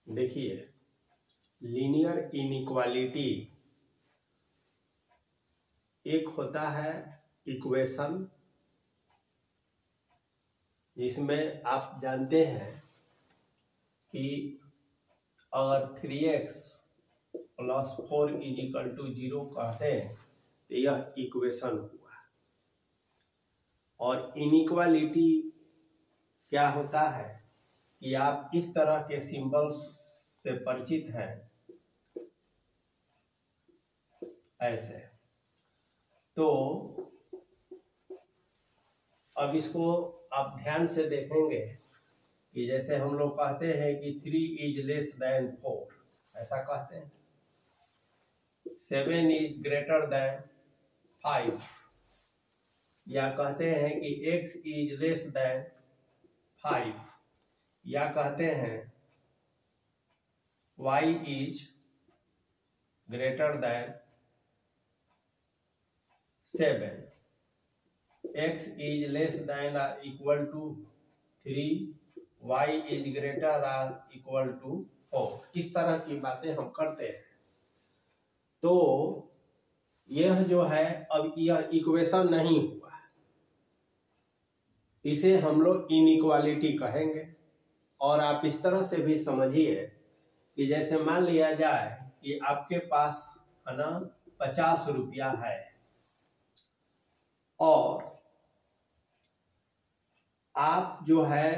देखिए, linear inequality एक होता है इक्वेशन जिसमें आप जानते हैं कि अगर 3x + 4 = 0 कहते हैं तो यह इक्वेशन हुआ। और इनइक्वालिटी क्या होता है कि आप इस तरह के सिंबल्स से परिचित हैं, ऐसे। तो अब इसको आप ध्यान से देखेंगे कि जैसे हम लोग कहते हैं कि 3 = <4, ऐसा कहते हैं। 7 > 5, या कहते हैं कि x < 5, या कहते हैं y < 7, x < <3, y < > 4। किस तरह की बातें हम करते हैं। तो यह जो है, अब यह इक्वेशन नहीं हुआ, इसे हम लोग इनइक्वालिटी कहेंगे। और आप इस तरह से भी समझिए कि जैसे मान लिया जाए कि आपके पास है ना 50 रुपया है और आप जो है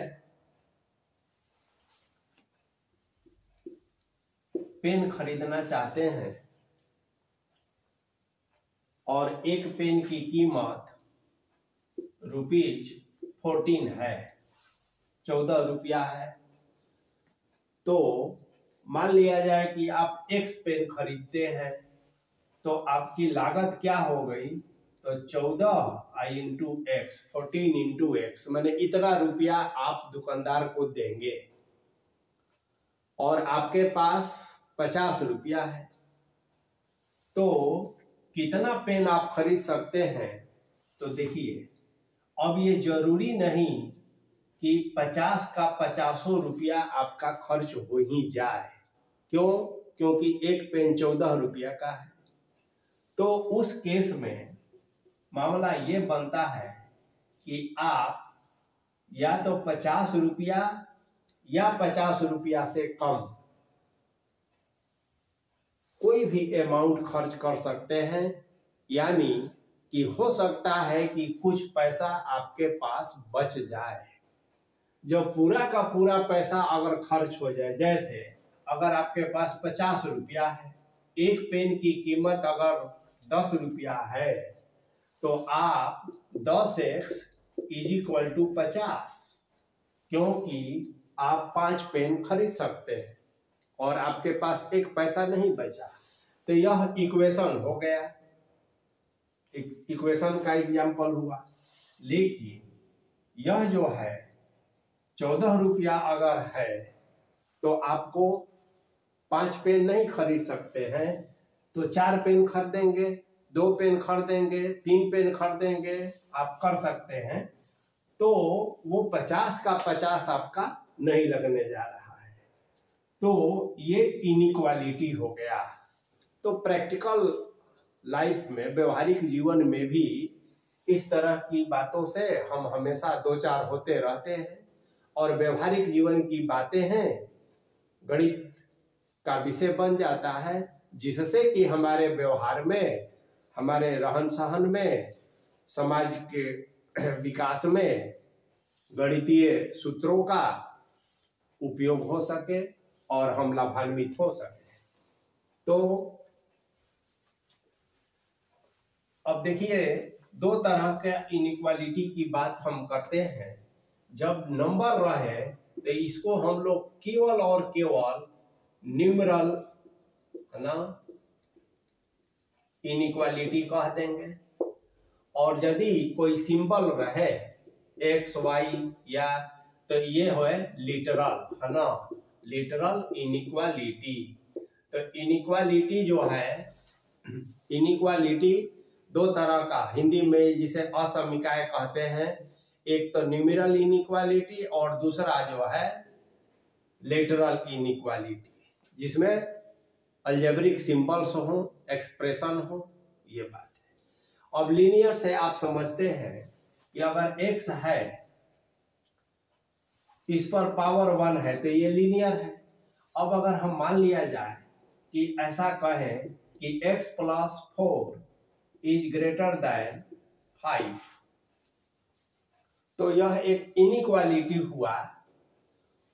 पेन खरीदना चाहते हैं और एक पेन की कीमत ₹14 है, 14 रुपया है। तो मान लिया जाए कि आप x पेन खरीदते हैं, तो आपकी लागत क्या हो गई, तो 14 x 14 x माने इतना रुपया आप दुकानदार को देंगे और आपके पास 50 रुपया है। तो कितना पेन आप खरीद सकते हैं, तो देखिए, अब ये जरूरी नहीं कि 50 का 50 रुपया आपका खर्च हो ही जाए। क्यों? क्योंकि एक पेन 14 रुपया का है। तो उस केस में मामला ये बनता है कि आप या तो 50 रुपया या 50 रुपया से कम कोई भी अमाउंट खर्च कर सकते हैं। यानी कि हो सकता है कि कुछ पैसा आपके पास बच जाए। जो पूरा का पूरा पैसा अगर खर्च हो जाए, जैसे अगर आपके पास 50 रुपया है, एक पेन की कीमत अगर 10 रुपया है, तो आप 10x = 50, क्योंकि आप 5 पेन खरीद सकते हैं और आपके पास एक पैसा नहीं बचा। तो यह इक्वेशन हो गया, इक्वेशन का एग्जाम्पल हुआ। लेकिन यह जो है 14 रुपया अगर है, तो आपको 5 पेन नहीं खरीद सकते हैं, तो 4 पेन खरीदेंगे, 2 पेन खरीदेंगे, 3 पेन खरीदेंगे, आप कर सकते हैं। तो वो 50 का 50 आपका नहीं लगने जा रहा है। तो ये इनइक्वालिटी हो गया। तो प्रैक्टिकल लाइफ में, व्यवहारिक जीवन में भी इस तरह की बातों से हम हमेशा दो चार होते रहते हैं। और व्यवहारिक जीवन की बातें हैं, गणित का विषय बन जाता है, जिससे कि हमारे व्यवहार में, हमारे रहन सहन में, समाज के विकास में गणितीय सूत्रों का उपयोग हो सके और हम लाभान्वित हो सके। तो अब देखिए, दो तरह के इनइक्वालिटी की बात हम करते हैं। जब नंबर रहे तो इसको हम लोग केवल और केवल न्यूमरल है ना इनइक्वालिटी कह देंगे। और यदि कोई सिंबल रहे x y या, तो ये है लिटरल, है ना, लिटरल इनइक्वालिटी। तो इनइक्वालिटी जो है, इनइक्वालिटी दो तरह का, हिंदी में जिसे असमीकाय कहते हैं। एक तो न्यूमेरल इनइक्वालिटी और दूसरा जो है लेटरल इनइक्वालिटी, जिसमें अलजेब्रिक सिंबल्स हो, एक्सप्रेशन हो, ये बात है। अब लीनियर से आप समझते हैं कि अगर x है इस पर पावर 1 है तो ये लीनियर है। अब अगर हम मान लिया जाए कि ऐसा कहें कि x + 4 इज ग्रेटर दैन 5, तो यह एक इनइक्वालिटी हुआ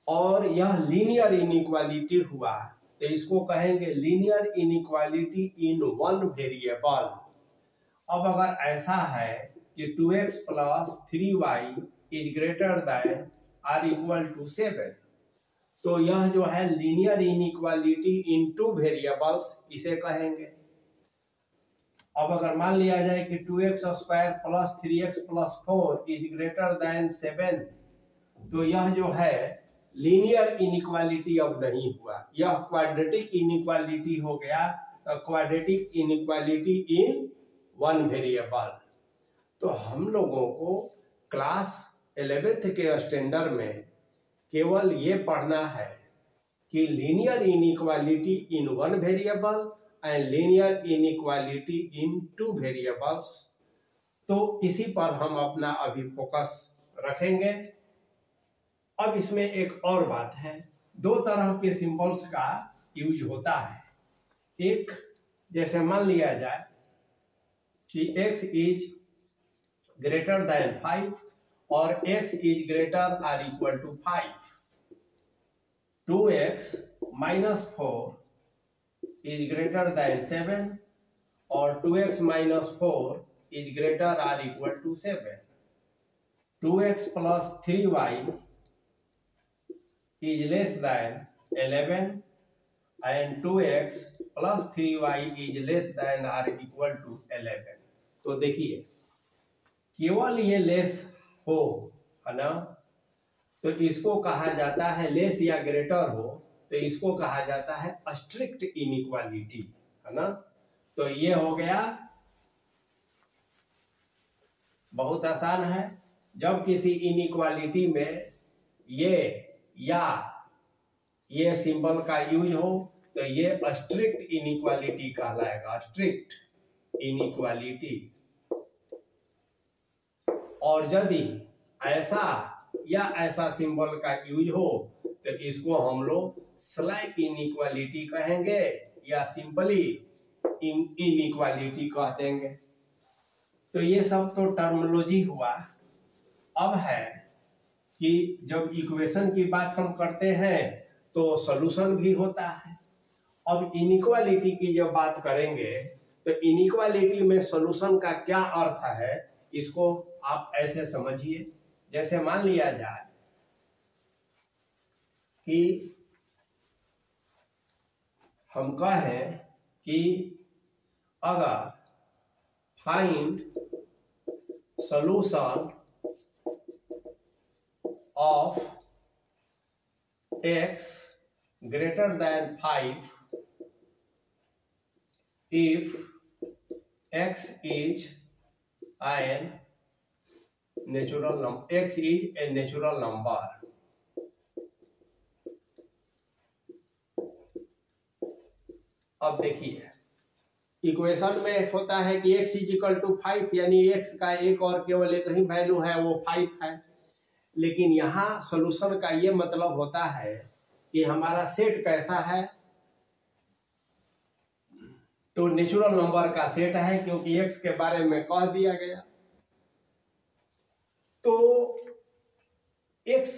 और यह लीनियर इनइक्वालिटी हुआ, तो इसको कहेंगे linear inequality in one variable. अब अगर ऐसा है कि 2x + 3y is greater than or equal to 7, तो यह जो है linear inequality in two variables इसे कहेंगे। अब अगर मान लिया जाए कि 2x² + 3x + 4 is greater than 7, तो यह जो है लीनियर इनइक्वालिटी अब नहीं हुआ, यह क्वाड्रेटिक इनइक्वालिटी हो गया। Quadratic inequality in one variable. तो हम लोगों को क्लास 11th के स्टैंडर्ड में केवल ये पढ़ना है कि linear inequality in one variable and linear inequality in two variables. तो इसी पर हम अपना अभी फोकस रखेंगे। अब इसमें एक और बात है, दो तरह के सिंबल्स का यूज होता है। एक, जैसे मान लिया जाए कि x इज ग्रेटर दैन 5 और x is greater or equal to 5, 2x - 4 is greater than 7 और 2x - 4 is greater or equal to 7, 2x + 3y is less than 11 and 2x + 3y is less than or equal to 11। तो देखिए केवल ये less हो, है ना, तो इसको कहा जाता है, लेस या ग्रेटर हो तो इसको कहा जाता है स्ट्रिक्ट इनइक्वालिटी, है ना। तो ये हो गया, बहुत आसान है। जब किसी इनइक्वालिटी में ये या ये सिंबल का यूज हो तो ये स्ट्रिक्ट इनइक्वालिटी कहलाएगा, स्ट्रिक्ट इनइक्वालिटी। और यदि ऐसा या ऐसा सिंबल का यूज हो तो इसको हम लोग स्लाइक इनइक्वालिटी कहेंगे या सिंपली इनइक्वालिटी कह देंगे। तो ये सब तो टर्मिनोलॉजी हुआ। अब है कि जब इक्वेशन की बात हम करते हैं तो सॉल्यूशन भी होता है। अब इनइक्वालिटी की जब बात करेंगे तो इनइक्वालिटी में सॉल्यूशन का क्या अर्थ है, इसको आप ऐसे समझिए। जैसे मान लिया जाए कि हम कहें कि अगर find solution of x greater than 5 if x is a natural number, x is a natural number। अब देखिए इक्वेशन में होता है कि x = 5, यानी x का एक और केवल एक ही वैल्यू है, वो 5 है। लेकिन यहाँ सॉल्यूशन का ये मतलब होता है कि हमारा सेट कैसा है, तो नेचुरल नंबर का सेट है, क्योंकि x के बारे में कह दिया गया। तो x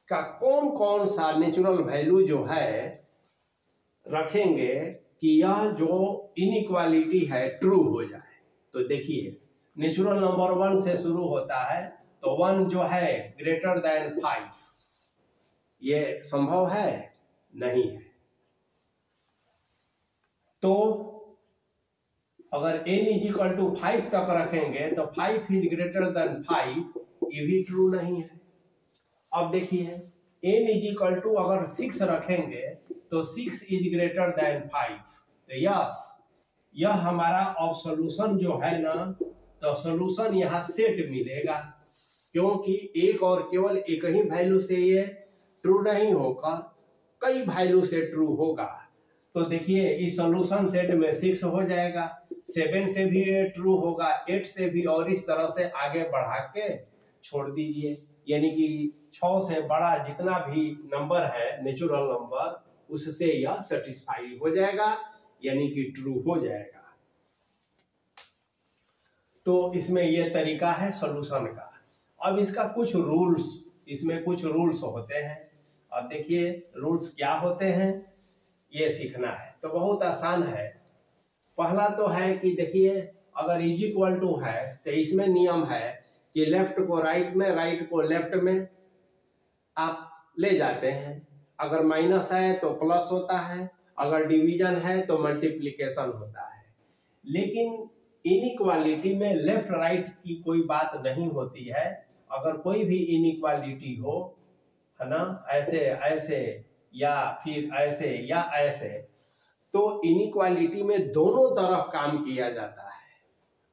का कौन कौन सा नेचुरल वैल्यू जो है रखेंगे कि यह जो इनइक्वालिटी है ट्रू हो जाए। तो देखिए नेचुरल नंबर 1 से शुरू होता है, तो 1 जो है ग्रेटर दैन 5, ये संभव है? नहीं है। तो अगर n = 5 तक रखेंगे तो 5 इज ग्रेटर दैन 5, ये भी ट्रू नहीं है। अब देखिए n = अगर 6 रखेंगे तो 6 इज ग्रेटर दैन 5, तो यस यह हमारा अब सॉल्यूशन जो है ना, तो सॉल्यूशन यहाँ सेट मिलेगा, क्योंकि एक और केवल एक ही वैल्यू से ये ट्रू नहीं होगा, कई वैल्यू से ट्रू होगा। तो देखिए इस सॉल्यूशन सेट में 6 हो जाएगा, 7 से भी ट्रू होगा, 8 से भी, और इस तरह से आगे बढ़ा के छोड़ दीजिए। यानी कि 6 से बड़ा जितना भी नंबर है नेचुरल नंबर, उससे यह सेटिस्फाई हो जाएगा, यानी कि ट्रू हो जाएगा। तो इसमें यह तरीका है सॉल्यूशन का। अब इसका कुछ रूल्स, इसमें कुछ रूल्स होते हैं। अब देखिए रूल्स क्या होते हैं ये सीखना है, तो बहुत आसान है। पहला तो है कि देखिए अगर इज इक्वल टू है तो इसमें नियम है कि लेफ्ट को राइट में, राइट को लेफ्ट में आप ले जाते हैं। अगर माइनस है तो प्लस होता है, अगर डिवीजन है तो मल्टीप्लिकेशन होता है। लेकिन इनइक्वालिटी में लेफ्ट राइट की कोई बात नहीं होती है। अगर कोई भी इनइक्वालिटी हो, है ना, ऐसे ऐसे या फिर ऐसे या ऐसे, तो इनइक्वालिटी में दोनों तरफ काम किया जाता है।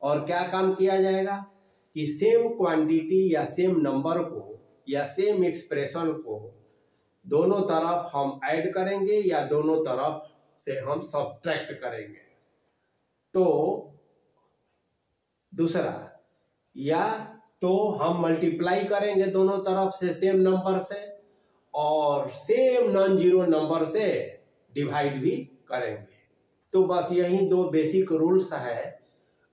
और क्या काम किया जाएगा कि सेम क्वांटिटी या सेम नंबर को या सेम एक्सप्रेशन को दोनों तरफ हम ऐड करेंगे या दोनों तरफ से हम सब्ट्रैक्ट करेंगे। तो दूसरा, या तो हम मल्टीप्लाई करेंगे दोनों तरफ से सेम नंबर से, और सेम नॉन जीरो नंबर से डिवाइड भी करेंगे। तो बस यही दो बेसिक रूल्स है।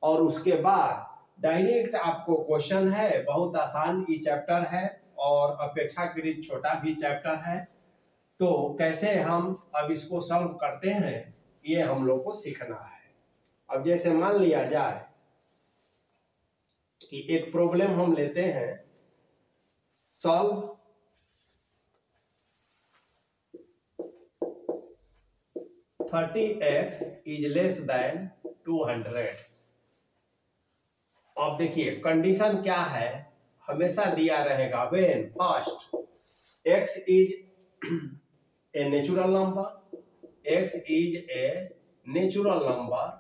और उसके बाद डायरेक्ट आपको क्वेश्चन है, बहुत आसान ये चैप्टर है और अपेक्षाकृत छोटा भी चैप्टर है। तो कैसे हम अब इसको सॉल्व करते हैं ये हम लोग को सीखना है। अब जैसे मान लिया जाए कि एक प्रॉब्लम हम लेते हैं, solve 30x is less than 200। अब देखिए कंडीशन क्या है, हमेशा दिया रहेगा when first x is a natural number, x is a natural number,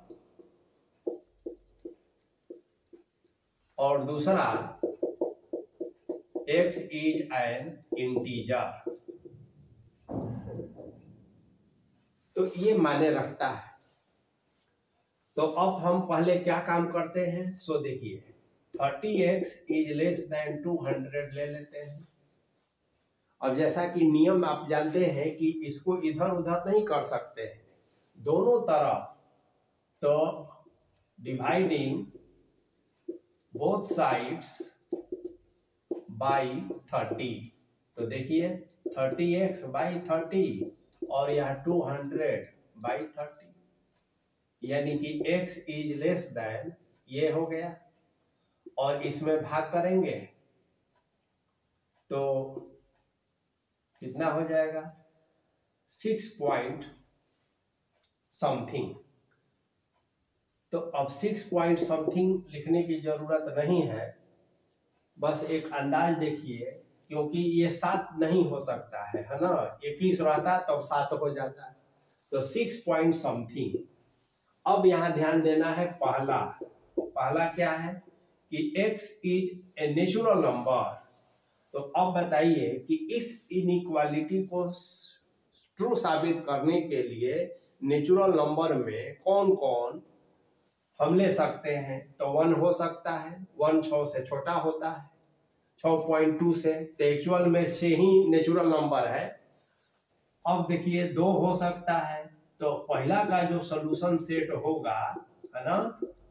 और दूसरा x इज एन इंटीजर। तो ये माने रखता है। तो अब हम पहले क्या काम करते हैं, सो देखिए 30x इज लेस देन 200 ले लेते हैं। अब जैसा कि नियम आप जानते हैं कि इसको इधर उधर नहीं कर सकते हैं, दोनों तरफ, तो डिवाइडिंग बोथ साइड्स बाई 30। तो देखिए 30x बाई 30 और यह 200 बाई 30, यानी कि x इज लेस देन ये हो गया, और इसमें भाग करेंगे तो कितना हो जाएगा 6 पॉइंट समथिंग। तो अब 6 पॉइंट समथिंग लिखने की जरूरत नहीं है, बस एक अंदाज देखिए, क्योंकि ये 7 नहीं हो सकता है ना, 21 रहता तब 7 हो जाता है। तो 6 पॉइंट समथिंग। अब यहां ध्यान देना है, पहला क्या है कि x is a natural number. तो अब बताइए कि इस इनइक्वालिटी को ट्रू साबित करने के लिए नेचुरल नंबर में कौन कौन हम ले सकते हैं। तो 1 हो सकता है, 1 6 से छोटा होता है, 6.2 से, तो एक्चुअल में 6 ही नेचुरल नंबर है। अब देखिए 2 हो सकता है, तो पहला का जो सॉल्यूशन सेट होगा, है ना,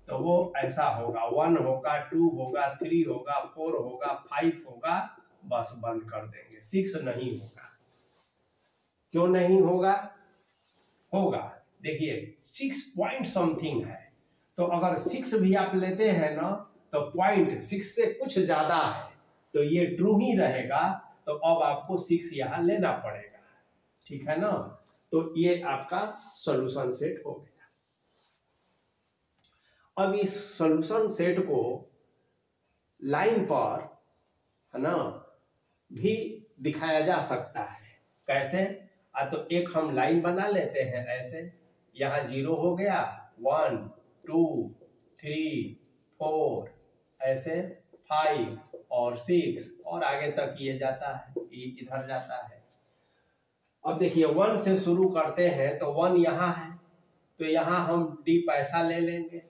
तो वो ऐसा होगा, 1 होगा, 2 होगा, 3 होगा, 4 होगा, 5 होगा, बस बंद कर देंगे। 6 नहीं होगा। क्यों नहीं होगा? होगा, देखिए 6 पॉइंट समथिंग है, तो अगर 6 भी आप लेते हैं ना, तो पॉइंट 6 से कुछ ज्यादा है, तो ये ट्रू ही रहेगा। तो अब आपको 6 यहां लेना पड़ेगा, ठीक है ना। तो ये आपका सॉल्यूशन सेट हो गया। अब इस सॉल्यूशन सेट को लाइन पर, है ना, भी दिखाया जा सकता है। कैसे? तो एक हम लाइन बना लेते हैं ऐसे, यहां 0 हो गया, 1 2 3 4 ऐसे 5 और 6 और आगे तक ये जाता है, ये इधर जाता है। अब देखिए 1 से शुरू करते हैं तो 1 यहाँ है, तो यहाँ हम d पैसा ले लेंगे,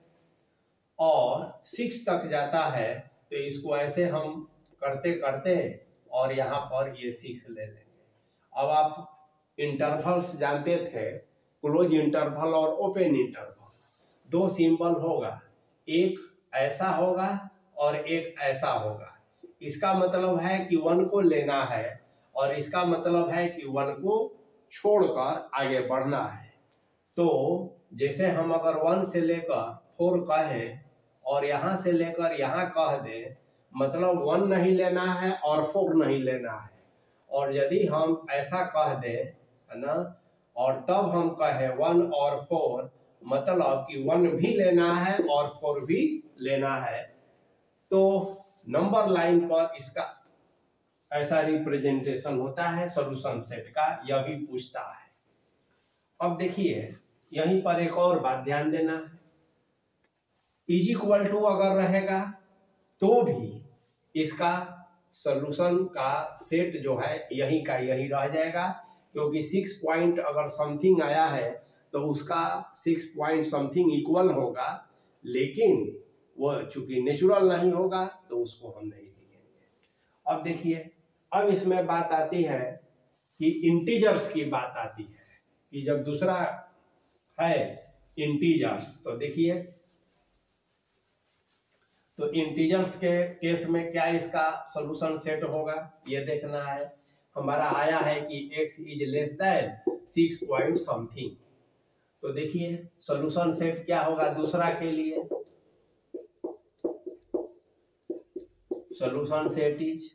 और 6 तक जाता है तो इसको ऐसे हम करते करते और यहाँ पर ये 6 ले लेंगे। अब आप इंटरवल्स जानते थे, क्लोज इंटरवल और ओपन इंटरवल, दो सिंबल होगा, एक ऐसा होगा और एक ऐसा होगा। इसका मतलब है कि 1 को लेना है और इसका मतलब है कि 1 को छोड़कर आगे बढ़ना है। तो जैसे हम अगर 1 से लेकर 4 कहें और यहाँ से लेकर यहाँ कह दें, मतलब 1 नहीं लेना है और 4 नहीं लेना है। और यदि हम ऐसा कह दें, है ना, और तब हम कहें 1 और 4, मतलब कि 1 भी लेना है और 4 भी लेना है। तो नंबर लाइन पर इसका ऐसा रिप्रेजेंटेशन होता है सॉल्यूशन सेट का, यह भी पूछता है। अब देखिए यहीं पर एक और बात ध्यान देना है, इज इक्वल टू अगर रहेगा तो भी इसका सॉल्यूशन का सेट जो है यही का यही रह जाएगा, क्योंकि 6 पॉइंट अगर समथिंग आया है तो उसका 6 पॉइंट समथिंग इक्वल होगा, लेकिन वो चूंकि नेचुरल नहीं होगा तो उसको हम नहीं लिखेंगे। अब देखिए अब इसमें बात आती है कि इंटीजर्स की बात आती है, कि जब दूसरा है इंटीजर्स, तो देखिए तो इंटीजर्स के केस में क्या इसका सॉल्यूशन सेट होगा ये देखना है। हमारा आया है कि x is less than 6 point something, तो देखिए सॉल्यूशन सेट क्या होगा दूसरा के लिए, सॉल्यूशन सेट इज,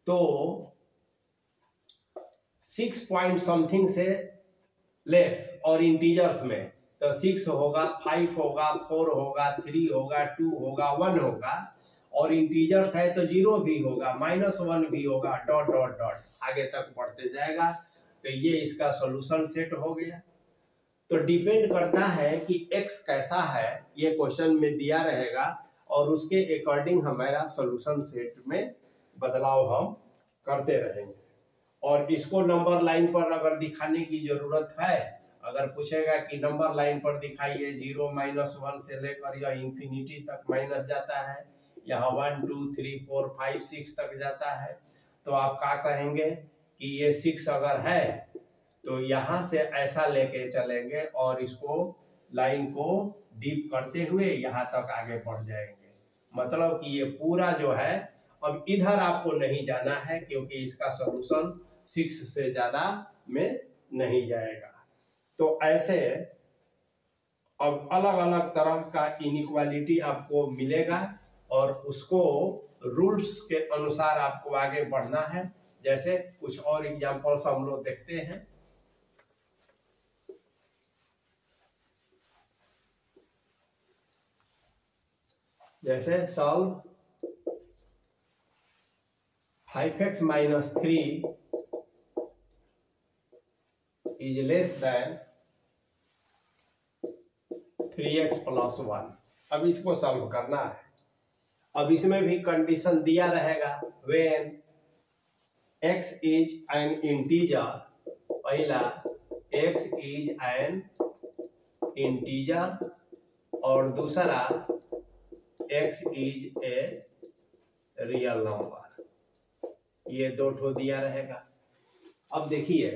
तो 6 पॉइंट समथिंग से लेस और इंटीजर्स में तो 6 होगा, 5 होगा, 4 होगा, 3 होगा, 2 होगा, 1 होगा, और इंटीजर्स है तो 0 भी होगा, -1 भी होगा, डॉट डॉट डॉट आगे तक बढ़ते जाएगा। तो ये इसका सॉल्यूशन सेट हो गया। तो डिपेंड करता है कि x कैसा है, ये क्वेश्चन में दिया रहेगा और उसके अकॉर्डिंग हमारा सॉल्यूशन सेट में बदलाव हम करते रहेंगे। और इसको नंबर लाइन पर अगर दिखाने की जरूरत है, अगर पूछेगा कि नंबर लाइन पर दिखाइए, 0 -1 से लेकर यह इंफिनिटी तक माइनस जाता है, यहाँ 1 2 3 4 5 6 तक जाता है, तो आप क्या कहेंगे कि ये 6 अगर है तो यहाँ से ऐसा लेके चलेंगे और इसको लाइन को डीप करते हुए यहाँ तक आगे बढ़ जाएंगे। मतलब कि ये पूरा जो है, अब इधर आपको नहीं जाना है क्योंकि इसका सॉल्यूशन 6 से ज्यादा में नहीं जाएगा। तो ऐसे अब अलग अलग तरह का इनइक्वालिटी आपको मिलेगा और उसको रूल्स के अनुसार आपको आगे बढ़ना है। जैसे कुछ और एग्जांपल्स हम लोग देखते हैं। जैसे solve 5x - 3 is less than 3x + 1। अब इसको सॉल्व करना है। अब इसमें भी कंडीशन दिया रहेगा, when x is an integer, पहला x इज एन इंटीजर और दूसरा x is a real number, ये दो ठो दिया रहेगा। अब देखिए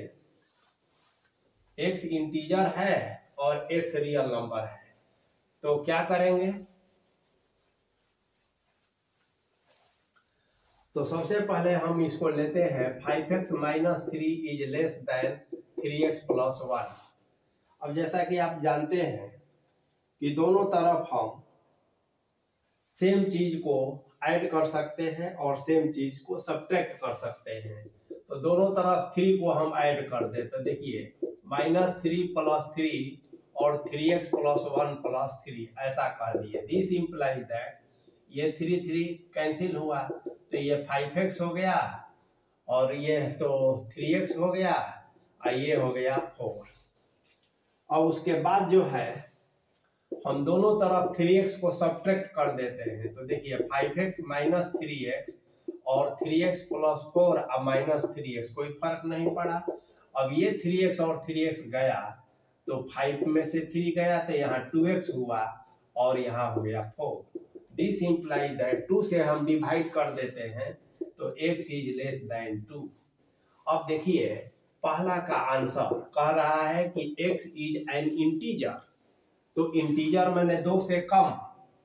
x इंटीजर है और x रियल नंबर है, तो क्या करेंगे? तो सबसे पहले हम इसको लेते हैं 5x - 3 is less than 3x + 1। अब जैसा कि आप जानते हैं कि दोनों तरफ हम सेम चीज को ऐड कर सकते हैं और सेम चीज को सब्ट्रैक्ट कर सकते हैं। तो दोनों तरफ 3 को हम ऐड कर दे, तो देखिए -3 + 3 और 3x + 1 + 3 ऐसा कर दिए। दिस इंप्लाइज दैट ये 3 3 कैंसिल हुआ तो ये 5x हो गया और ये तो 3x हो गया और ये हो गया 4। अब उसके बाद जो है हम दोनों तरफ 3x को सब्ट्रैक्ट कर देते हैं, तो देखिए 5x - 3x और 3x प्लस 4 और माइनस 3x, कोई फर्क नहीं पड़ा। अब ये 3x और 3x गया तो 5 में से 3 गया तो यहाँ 2x हुआ और यहाँ हो गया 4। दिस इम्प्लाई दैट 2 से हम डिवाइड कर देते हैं तो x इज लेस देन 2। अब देखिए पहला का आंसर कह रहा है कि x इज एन इंटीजर, तो इंटीजर मैंने 2 से कम,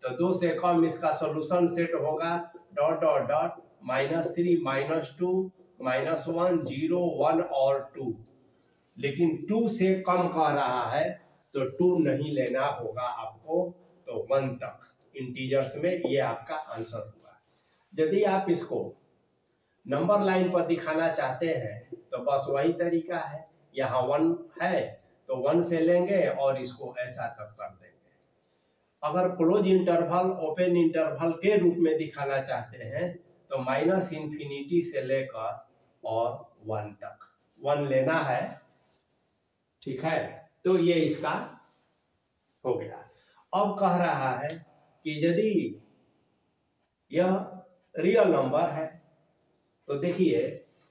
तो 2 से कम इसका सॉल्यूशन सेट होगा डॉट डॉट डॉट -3 -2 -1 0 1 और 2। लेकिन 2 से कम कह रहा है तो 2 नहीं लेना होगा आपको, तो 1 तक इंटीजर्स में ये आपका आंसर हुआ। यदि आप इसको नंबर लाइन पर दिखाना चाहते हैं तो बस वही तरीका है, यहाँ 1 है तो 1 से लेंगे और इसको ऐसा तक कर देंगे। अगर क्लोज इंटरवल ओपन इंटरवल के रूप में दिखाना चाहते हैं तो -∞ से लेकर और 1 तक 1 लेना है, ठीक है। तो ये इसका हो गया। अब कह रहा है कि यदि यह रियल नंबर है तो देखिए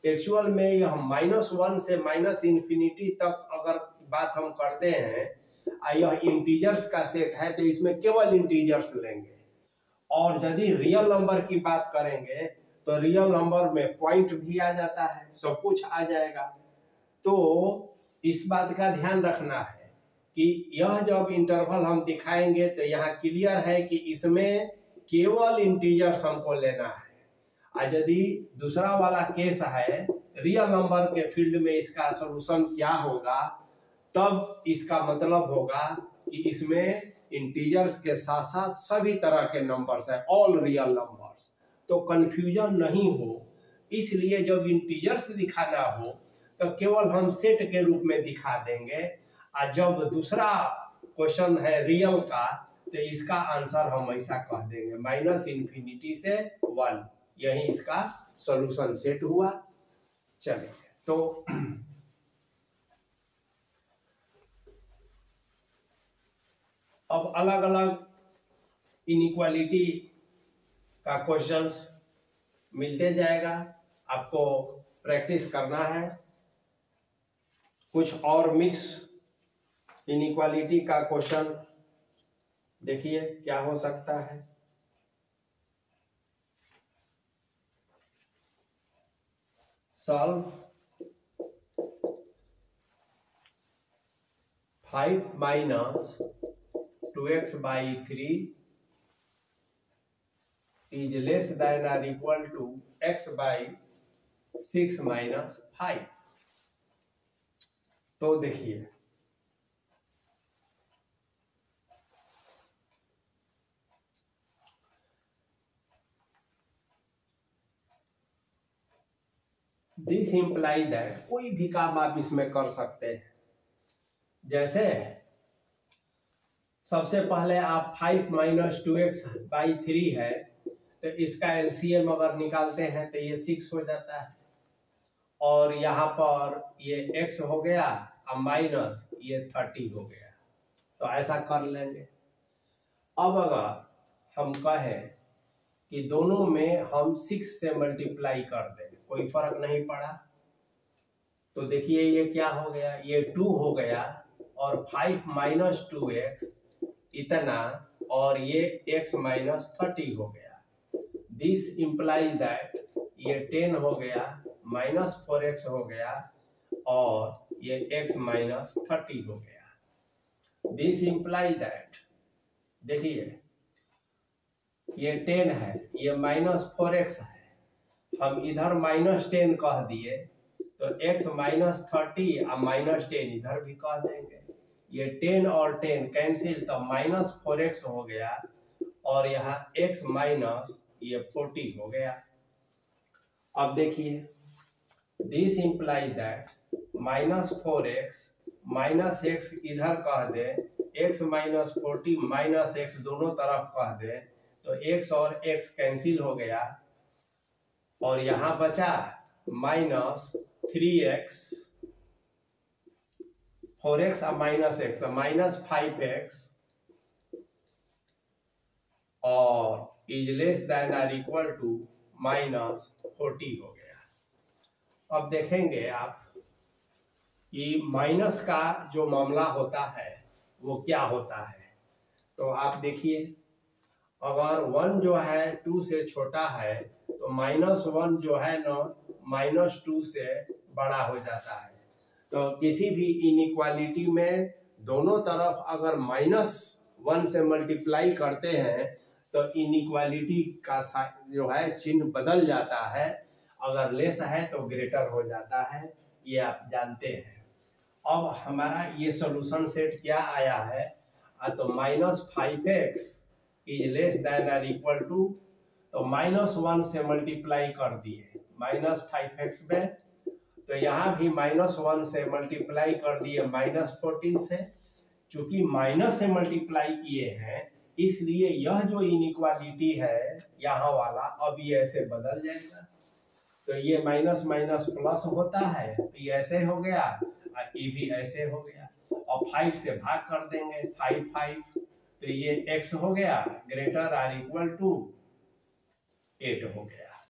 एक्चुअल में यह -1 से -∞ तक अगर बात हम करते हैं, यह इंटीजर्स का सेट है तो इसमें केवल इंटीजर्स लेंगे। और यदि रियल नंबर की बात करेंगे तो रियल नंबर में पॉइंट भी आ जाता है, सब कुछ आ जाएगा। तो इस बात का ध्यान रखना है कि यह जब इंटरवल हम दिखाएंगे तो यहाँ क्लियर है कि इसमें केवल इंटीजर्स हमको लेना है। यदि दूसरा वाला केस है रियल नंबर के फील्ड में इसका सॉल्यूशन क्या होगा, तब इसका मतलब होगा कि इसमें इंटीजर्स के साथ साथ सभी तरह के नंबर्स है, ऑल रियल नंबर्स, तो कंफ्यूजन नहीं हो। इसलिए जब इंटीजर्स दिखाना हो तो केवल हम सेट के रूप में दिखा देंगे, और जब दूसरा क्वेश्चन है रियल का तो इसका आंसर हम ऐसा कह देंगे -∞ से 1, यही इसका सॉल्यूशन सेट हुआ। चलिए तो अब अलग अलग इनइक्वालिटी का क्वेश्चंस मिलते जाएगा, आपको प्रैक्टिस करना है। कुछ और मिक्स इनइक्वालिटी का क्वेश्चन देखिए क्या हो सकता है। Solve 5 - 2x/3 is less than or equal to x/6 - 5। तो देखिए दिस इम्प्लाई दैट, कोई भी काम आप इसमें कर सकते हैं। जैसे सबसे पहले आप 5 - 2x/3 है तो इसका एलसीएम अगर निकालते हैं तो ये 6 हो जाता है, और यहाँ पर ये x हो गया और माइनस ये 30 हो गया, तो ऐसा कर लेंगे। अब अगर हम कहें कि दोनों में हम 6 से मल्टीप्लाई कर दें, कोई फर्क नहीं पड़ा, तो देखिए ये क्या हो गया, ये 2 हो गया और 5 - 2x इतना, और ये x - 30 हो गया। दिस इम्प्लाइज दैट ये 10 हो गया, -4x हो गया और ये x - 30 हो गया। दिस इम्प्लाइज दैट, देखिए ये 10 है, ये -4x है, हम इधर -10 कह दिए तो x - 30 और -10 इधर भी कह देंगे। ये 10 और 10 कैंसिल तो -4x हो गया और यहाँ x माइनस ये 40 हो गया। अब देखिए this imply that -4x -x इधर कह दे, x - 40 -x दोनों तरफ कह दे तो x और x कैंसिल हो गया और यहाँ बचा -3x, 4x और -x तो -5x और इज लेस देन और इक्वल टू -40 हो गया। अब देखेंगे आप कि माइनस का जो मामला होता है वो क्या होता है। तो आप देखिए, अगर 1 जो है 2 से छोटा है तो -1 जो है ना -2 से बड़ा हो जाता है। तो किसी भी इनइक्वालिटी में दोनों तरफ अगर -1 से मल्टीप्लाई करते हैं तो इनइक्वालिटी का जो है चिन्ह बदल जाता है, अगर लेस है तो ग्रेटर हो जाता है, ये आप जानते हैं। अब हमारा ये सॉल्यूशन सेट क्या आया है, तो -5x इज लेस देन और इक्वल टू, तो -1 से मल्टीप्लाई कर दिए -5x में, तो यहाँ भी -1 से मल्टीप्लाई कर दिए -14 से। चूंकि माइनस से मल्टीप्लाई किए हैं इसलिए यह जो इनइक्वालिटी है यहाँ वाला अब ये ऐसे बदल जाएगा। तो ये माइनस माइनस प्लस होता है, तो ये ऐसे हो गया और ये भी ऐसे हो गया, और 5 से भाग कर देंगे 5 तो ये x हो गया ग्रेटर और इक्वल टू 8 हो गया।